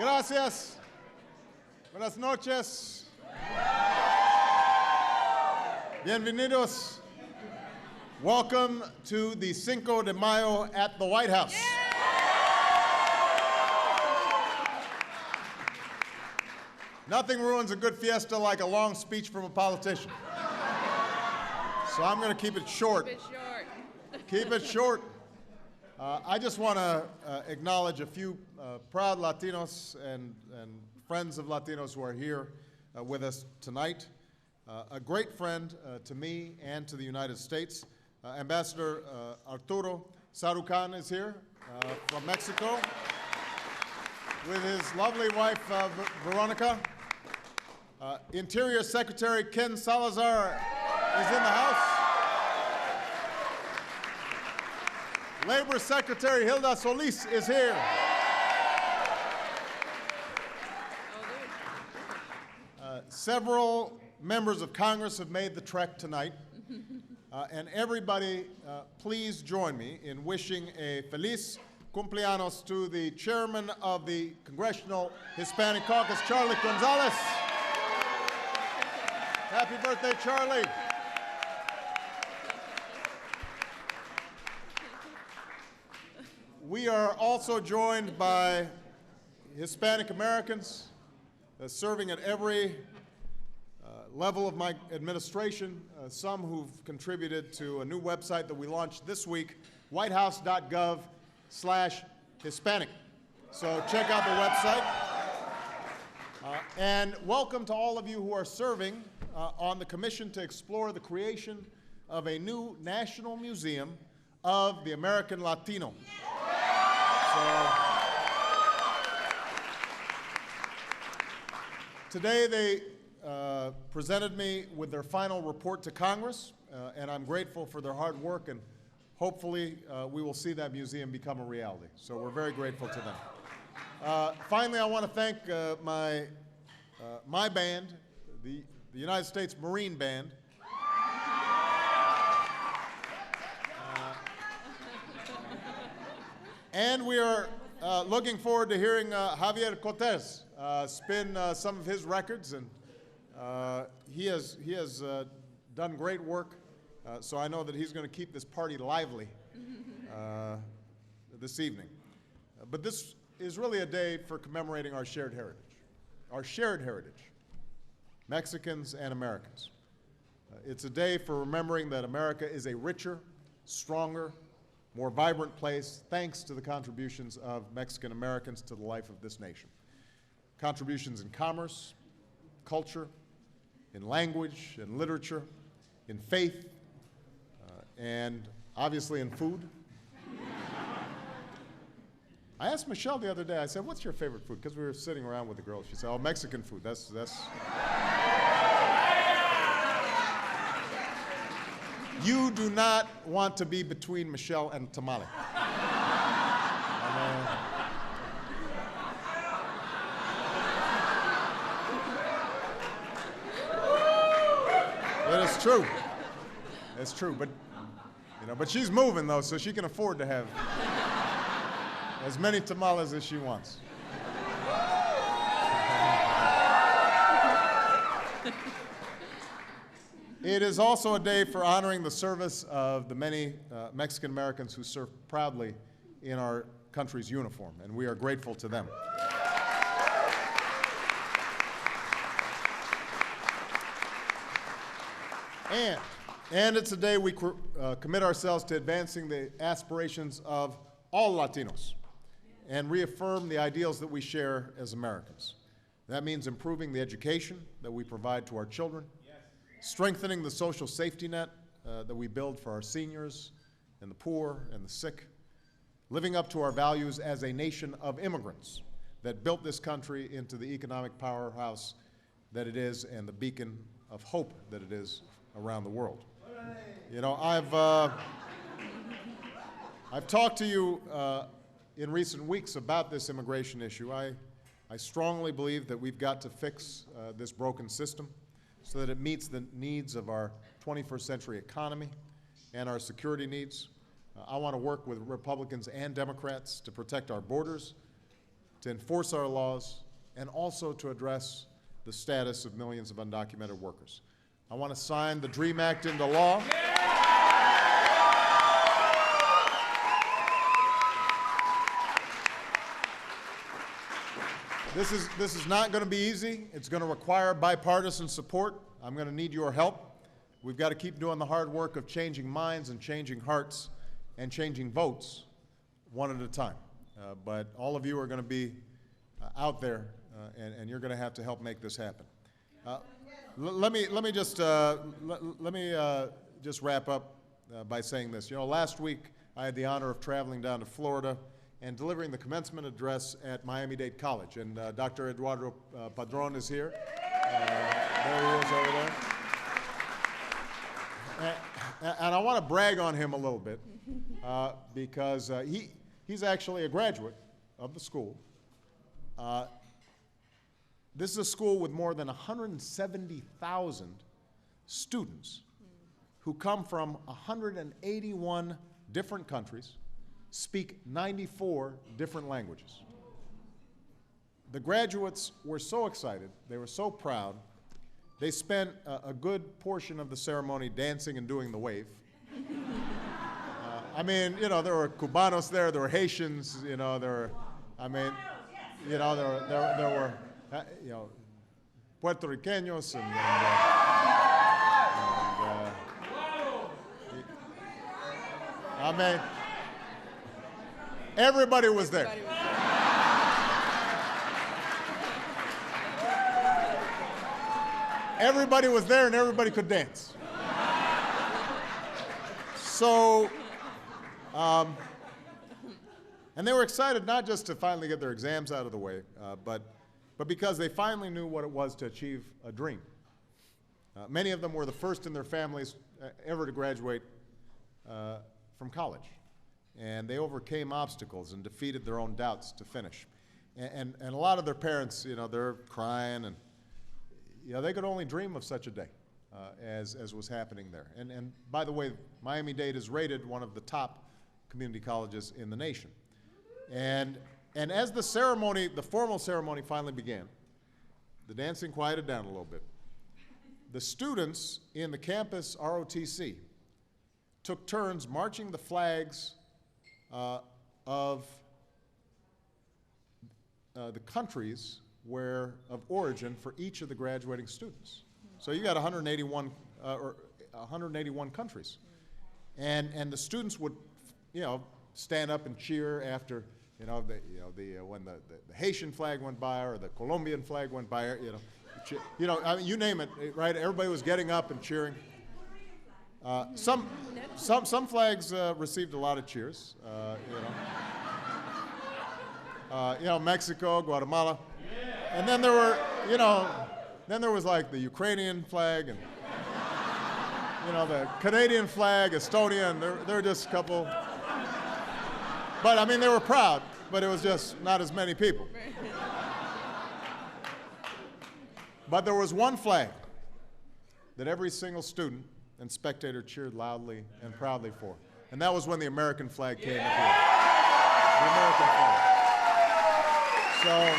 Gracias. Buenas noches. Bienvenidos. Welcome to the Cinco de Mayo at the White House. Nothing ruins a good fiesta like a long speech from a politician. So I'm going to keep it short. Keep it short. I just want to acknowledge a few proud Latinos and friends of Latinos who are here with us tonight. A great friend to me and to the United States. Ambassador Arturo Sarucan is here from Mexico with his lovely wife, Veronica. Interior Secretary Ken Salazar is in the house. Labor Secretary Hilda Solis is here. Several members of Congress have made the trek tonight. And everybody, please join me in wishing a feliz cumpleaños to the chairman of the Congressional Hispanic Caucus, Charlie Gonzalez. Happy birthday, Charlie. We are also joined by Hispanic Americans serving at every level of my administration, some who've contributed to a new website that we launched this week, whitehouse.gov/Hispanic. So check out the website. And welcome to all of you who are serving on the commission to explore the creation of a new national museum of the American Latino. So, today they presented me with their final report to Congress, and I'm grateful for their hard work, and hopefully we will see that museum become a reality. So we're very grateful to them. Finally, I want to thank my band, the United States Marine Band. And we are looking forward to hearing Javier Cortez spin some of his records, and he has done great work, so I know that he's going to keep this party lively this evening. But this is really a day for commemorating our shared heritage, Mexicans and Americans. It's a day for remembering that America is a richer, stronger, more vibrant place thanks to the contributions of Mexican Americans to the life of this nation. Contributions in commerce, culture, in language, in literature, in faith, and obviously in food. I asked Michelle the other day, I said, what's your favorite food? Because we were sitting around with the girls. She said, oh, Mexican food. That's. You do not want to be between Michelle and tamale. It is true. It's true, but she's moving though, so she can afford to have as many tamales as she wants. It is also a day for honoring the service of the many Mexican Americans who serve proudly in our country's uniform, and we are grateful to them. And it's a day we commit ourselves to advancing the aspirations of all Latinos and reaffirm the ideals that we share as Americans. That means improving the education that we provide to our children, strengthening the social safety net that we build for our seniors and the poor and the sick, living up to our values as a nation of immigrants that built this country into the economic powerhouse that it is and the beacon of hope that it is around the world. I've talked to you in recent weeks about this immigration issue. I strongly believe that we've got to fix this broken system so that it meets the needs of our 21st century economy and our security needs. I want to work with Republicans and Democrats to protect our borders, to enforce our laws, and also to address the status of millions of undocumented workers. I want to sign the DREAM Act into law. This is not going to be easy. It's going to require bipartisan support. I'm going to need your help. We've got to keep doing the hard work of changing minds and changing hearts and changing votes one at a time. But all of you are going to be out there, and you're going to have to help make this happen. Let me just wrap up by saying this. You know, last week I had the honor of traveling down to Florida and delivering the commencement address at Miami-Dade College. And Dr. Eduardo Padron is here. There he is over there. And I want to brag on him a little bit because he's actually a graduate of the school. This is a school with more than 170,000 students who come from 181 different countries, speak 94 different languages. The graduates were so excited, they were so proud, they spent a good portion of the ceremony dancing and doing the wave. I mean, you know, there were Cubanos there were Haitians, you know, there were, I mean, you know, there were, you know, Puerto Ricanos I mean, everybody was there. Everybody was there and everybody could dance. So, and they were excited not just to finally get their exams out of the way, but because they finally knew what it was to achieve a dream. Many of them were the first in their families ever to graduate from college. And they overcame obstacles and defeated their own doubts to finish. And a lot of their parents, you know, they're crying and, you know, they could only dream of such a day as was happening there. And by the way, Miami-Dade is rated one of the top community colleges in the nation. And as the ceremony, the formal ceremony finally began, the dancing quieted down a little bit. The students in the campus ROTC took turns marching the flags of the countries of origin for each of the graduating students. So you got 181 countries, and the students would, you know, stand up and cheer after, when the Haitian flag went by or the Colombian flag went by, I mean, you name it, right? Everybody was getting up and cheering. Some flags received a lot of cheers, Mexico, Guatemala. And then there were, then there was like the Ukrainian flag and, the Canadian flag, Estonia, and there were just a couple. But I mean, they were proud, but it was just not as many people. But there was one flag that every single student and spectator cheered loudly and proudly for. And that was when the American flag came up here. The American flag.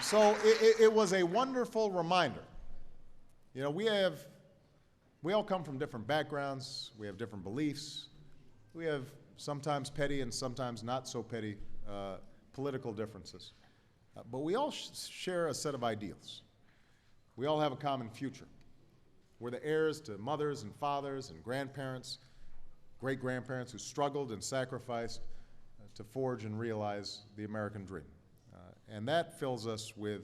So it was a wonderful reminder. We all come from different backgrounds. We have different beliefs. We have sometimes petty and sometimes not so petty political differences. But we all share a set of ideals. We all have a common future. We're the heirs to mothers and fathers and grandparents, great-grandparents who struggled and sacrificed to forge and realize the American dream. And that fills us with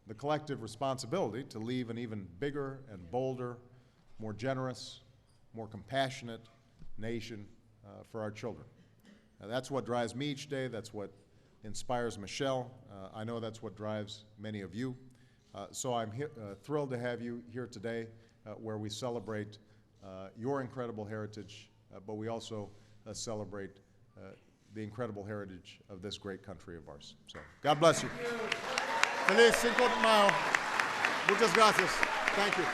the collective responsibility to leave an even bigger and bolder, more generous, more compassionate nation for our children. That's what drives me each day. That's what inspires Michelle. I know that's what drives many of you. So I'm thrilled to have you here today where we celebrate your incredible heritage, but we also celebrate the incredible heritage of this great country of ours. So God bless you. Feliz Cinco de Mayo. Muchas gracias. Thank you.